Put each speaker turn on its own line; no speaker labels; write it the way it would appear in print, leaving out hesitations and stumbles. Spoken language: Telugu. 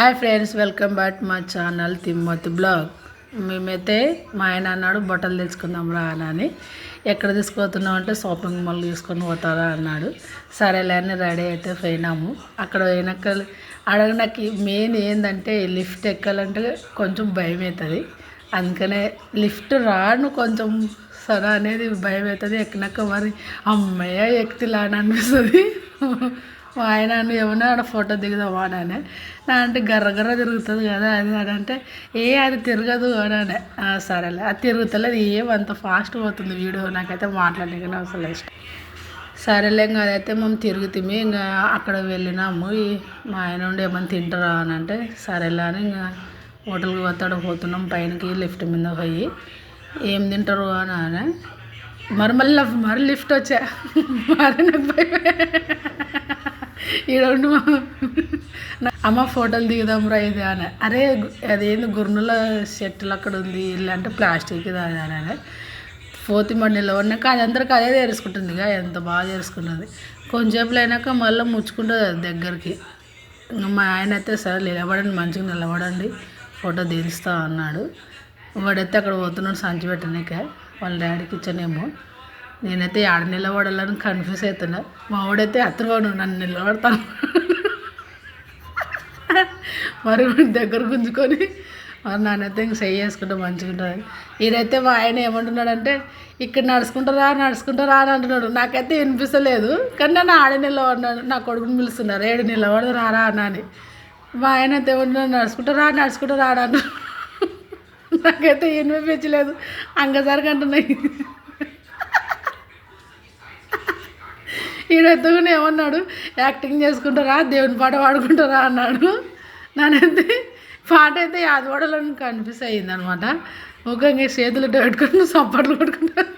హాయ్ ఫ్రెండ్స్, వెల్కమ్ బ్యాక్ మా ఛానల్ తిమ్మతి బ్లాగ్. మేమైతే మా ఆయన అన్నాడు బట్టలు తెచ్చుకుందాం రా అని. ఎక్కడ తీసుకుపోతున్నాం అంటే షాపింగ్ మాల్ తీసుకొని పోతారా అన్నాడు. సరేలే అని రెడీ అయితే పోయినాము. అక్కడ పోయినాక నాకు మెయిన్ ఏంటంటే లిఫ్ట్ ఎక్కాలంటే కొంచెం భయం అవుతుంది. అందుకనే లిఫ్ట్ రాను కొంచెం సరే అనేది భయం అవుతుంది. ఎక్కినాక మరి అమ్మయ్య ఎక్కిలా అని అనిపిస్తుంది. మా ఆయన ఏమన్నా ఆడ ఫోటో దిగుదామా అని నా అంటే గర్ర తిరుగుతుంది కదా అది అంటే అది తిరగదు అని సరేలే అది తిరుగుతలేదు ఏమంత ఫాస్ట్ పోతుంది వీడియో. నాకైతే మాట్లాడలేకనే అసలు ఇష్టం. సరేలే ఇంకా అదైతే మేము తిరుగుతాము. ఇంకా అక్కడ వెళ్ళినాము. మా ఆయన ఉండి ఏమన్నా తింటారా అని అంటే సరేలే అని ఇంకా హోటల్కి పోతున్నాం. పైనకి లిఫ్ట్ మీద పోయి ఏం తింటారు అని మరి లిఫ్ట్ వచ్చా మరి నాకు ఈ రెండు అమ్మ ఫోటోలు దిగుదాం రా ఇది అని. అరే అదేంది గుర్నుల చెట్టులు అక్కడ ఉంది ఇల్లు అంటే ప్లాస్టిక్ ఇది అని పోతి మండిలో ఉన్నాక అది అందరికి అదే తెరుచుకుంటుంది. ఇక ఎంత బాగా తెరుచుకున్నది. కొంచెంసేపులు అయినాక మళ్ళీ ముచ్చుకుంటుంది అది దగ్గరికి. మా ఆయన అయితే సరే నిలబడండి, మంచిగా నిలబడండి, ఫోటో దిగుస్తా అన్నాడు. వాడైతే అక్కడ పోతున్నాడు సంచి పెట్టడానిక. వాళ్ళ డాడీకి ఇచ్చానేమో. నేనైతే ఆడ నిలబడాలని కన్ఫ్యూజ్ అవుతున్నా. మా వాడైతే అత్తవాడు నన్ను నిలబడతాను మరి దగ్గర గుంజుకొని మరి నాన్నైతే ఇంక సై చేసుకుంటే మంచిగా ఉంటుంది. ఈడైతే మా ఆయన ఏమంటున్నాడంటే ఇక్కడ నడుచుకుంటారా అని అంటున్నాడు. నాకైతే వినిపిస్తలేదు కానీ నన్ను ఆడ నిలబడినాడు. నా కొడుకుని పిలుస్తున్నారు ఏడు నిలబడదు రారా అని. మా ఆయన అయితే ఏమంటున్నాడు నడుచుకుంటారా అంటున్నాడు. నాకైతే వినిపించలేదు. అంగసరికి అంటున్నాయి. ఈడెత్తుకుని ఏమన్నాడు యాక్టింగ్ చేసుకుంటారా దేవుని పాట పాడుకుంటారా అన్నాడు. నానైతే పాట అయితే యాద పాడాలని కనిపిస్తుంది అనమాట. ముఖ్యంగా చేతులు పెట్టుకుని సప్పట్లు కొట్టుకుంటారు.